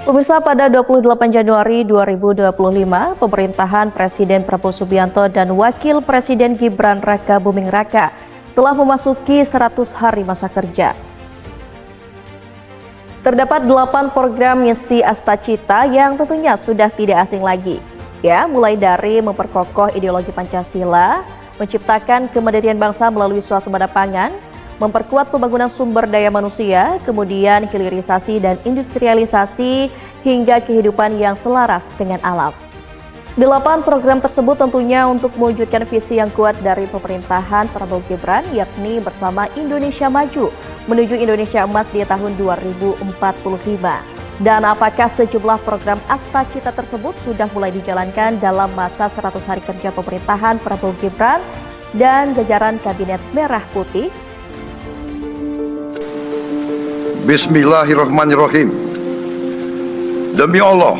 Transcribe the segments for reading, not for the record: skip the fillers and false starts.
Pemirsa, pada 28 Januari 2025, pemerintahan Presiden Prabowo Subianto dan Wakil Presiden Gibran Raka Buming Raka telah memasuki 100 hari masa kerja. Terdapat 8 program misi Astacita yang tentunya sudah tidak asing lagi. Ya, mulai dari memperkokoh ideologi Pancasila, menciptakan kemandirian bangsa melalui swasembada pangan, memperkuat pembangunan sumber daya manusia, kemudian hilirisasi dan industrialisasi hingga kehidupan yang selaras dengan alam. 8 program tersebut tentunya untuk mewujudkan visi yang kuat dari pemerintahan Prabowo Gibran, yakni bersama Indonesia Maju menuju Indonesia Emas di tahun 2045. Dan apakah sejumlah program Astacita tersebut sudah mulai dijalankan dalam masa 100 hari kerja pemerintahan Prabowo Gibran dan jajaran Kabinet Merah Putih? Bismillahirrahmanirrahim. Demi Allah,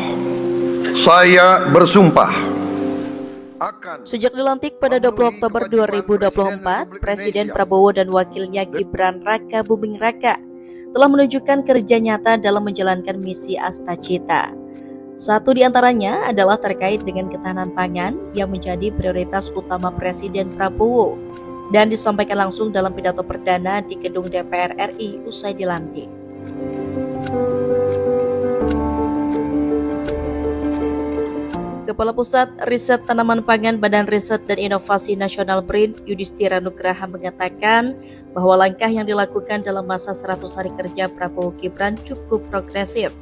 saya bersumpah akan... Sejak dilantik pada 20 Oktober 2024, Presiden Prabowo dan wakilnya Gibran Raka Buming Raka telah menunjukkan kerja nyata dalam menjalankan misi Astacita. Satu di antaranya adalah terkait dengan ketahanan pangan yang menjadi prioritas utama Presiden Prabowo dan disampaikan langsung dalam pidato perdana di gedung DPR RI usai dilantik. Kepala Pusat Riset Tanaman Pangan Badan Riset dan Inovasi Nasional BRIN, Yudhistira Nugraha mengatakan bahwa langkah yang dilakukan dalam masa 100 hari kerja Prabowo Gibran cukup progresif.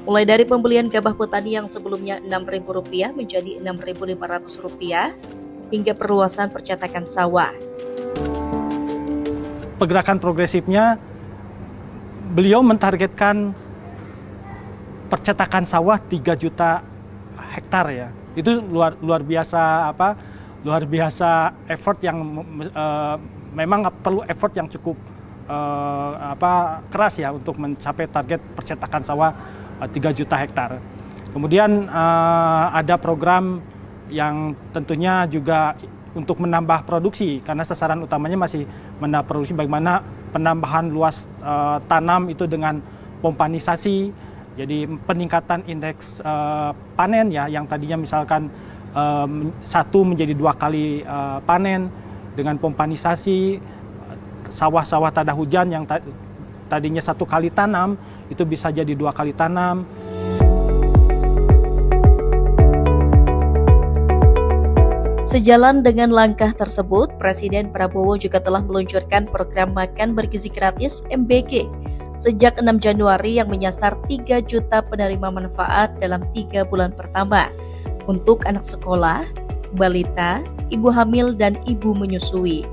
Mulai dari pembelian gabah petani yang sebelumnya Rp6.000 menjadi Rp6.500 hingga perluasan percetakan sawah. Pergerakan progresifnya, beliau mentargetkan percetakan sawah 3 juta hektar ya. Itu luar biasa effort yang memang perlu effort yang cukup keras ya untuk mencapai target percetakan sawah 3 juta hektar. Kemudian ada program yang tentunya juga untuk menambah produksi, karena sasaran utamanya masih menambah produksi, bagaimana penambahan luas tanam itu dengan pompanisasi, jadi peningkatan indeks panen ya, yang tadinya misalkan 1 menjadi 2 kali panen dengan pompanisasi, sawah-sawah tada hujan yang tadinya 1 kali tanam itu bisa jadi 2 kali tanam. Sejalan dengan langkah tersebut, Presiden Prabowo juga telah meluncurkan program makan bergizi gratis MBG sejak 6 Januari yang menyasar 3 juta penerima manfaat dalam 3 bulan pertama untuk anak sekolah, balita, ibu hamil, dan ibu menyusui.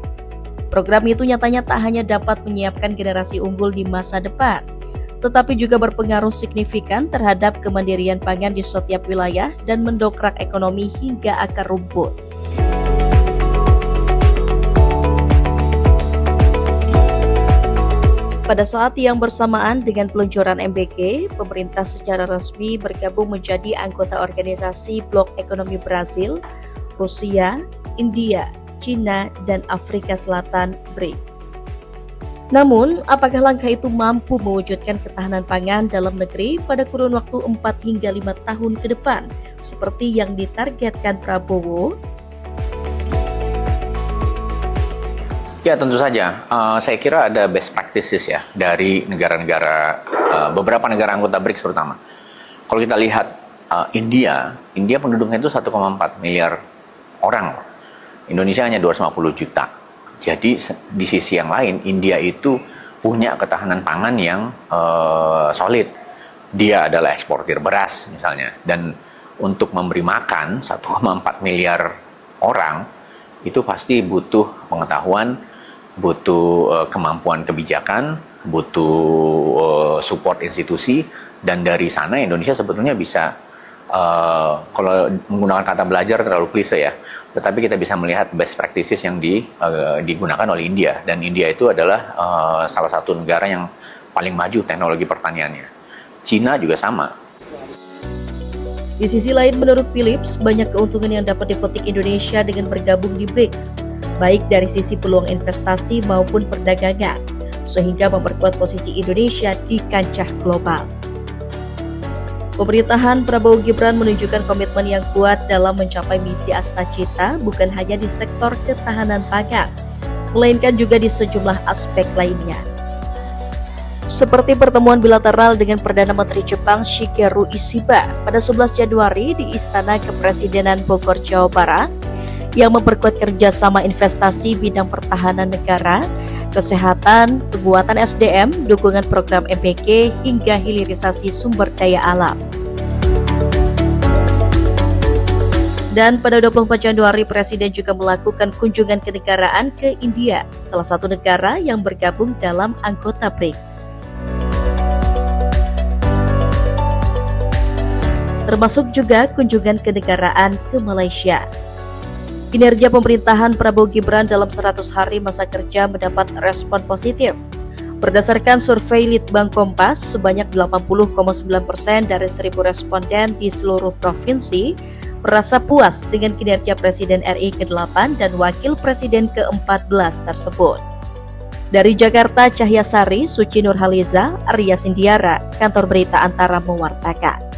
Program itu nyatanya tak hanya dapat menyiapkan generasi unggul di masa depan, tetapi juga berpengaruh signifikan terhadap kemandirian pangan di setiap wilayah dan mendongkrak ekonomi hingga akar rumput. Pada saat yang bersamaan dengan peluncuran MBG, pemerintah secara resmi bergabung menjadi anggota organisasi Blok Ekonomi Brasil, Rusia, India, Cina, dan Afrika Selatan (BRICS). Namun, apakah langkah itu mampu mewujudkan ketahanan pangan dalam negeri pada kurun waktu 4 hingga 5 tahun ke depan, seperti yang ditargetkan Prabowo? Ya, tentu saja. Saya kira ada best practices ya dari negara-negara, beberapa negara anggota BRICS terutama. Kalau kita lihat India penduduknya itu 1,4 miliar orang. Indonesia hanya 250 juta. Jadi di sisi yang lain, India itu punya ketahanan pangan yang solid. Dia adalah eksportir beras misalnya. Dan untuk memberi makan 1,4 miliar orang, itu pasti butuh pengetahuan, butuh kemampuan kebijakan, butuh support institusi, dan dari sana Indonesia sebetulnya bisa, kalau menggunakan kata belajar terlalu klise ya, tetapi kita bisa melihat best practices yang digunakan oleh India, dan India itu adalah salah satu negara yang paling maju teknologi pertaniannya. Cina juga sama. Di sisi lain, menurut Philips, banyak keuntungan yang dapat dipetik Indonesia dengan bergabung di BRICS, baik dari sisi peluang investasi maupun perdagangan, sehingga memperkuat posisi Indonesia di kancah global. Pemerintahan Prabowo Gibran menunjukkan komitmen yang kuat dalam mencapai misi Astacita bukan hanya di sektor ketahanan pangan, melainkan juga di sejumlah aspek lainnya. Seperti pertemuan bilateral dengan Perdana Menteri Jepang Shigeru Ishiba pada 11 Januari di Istana Kepresidenan Bogor, Jawa Barat, yang memperkuat kerjasama investasi bidang pertahanan negara, kesehatan, penguatan SDM, dukungan program MPK, hingga hilirisasi sumber daya alam. Dan pada 24 Januari, Presiden juga melakukan kunjungan kenegaraan ke India, salah satu negara yang bergabung dalam anggota BRICS. Termasuk juga kunjungan kenegaraan ke Malaysia. Kinerja pemerintahan Prabowo Gibran dalam 100 hari masa kerja mendapat respon positif. Berdasarkan survei Litbang Kompas, sebanyak 80,9% dari 1.000 responden di seluruh provinsi merasa puas dengan kinerja Presiden RI ke-8 dan Wakil Presiden ke-14 tersebut. Dari Jakarta, Cahyasari, Suci Nurhaliza, Arya Sindiara, Kantor Berita Antara mewartakan.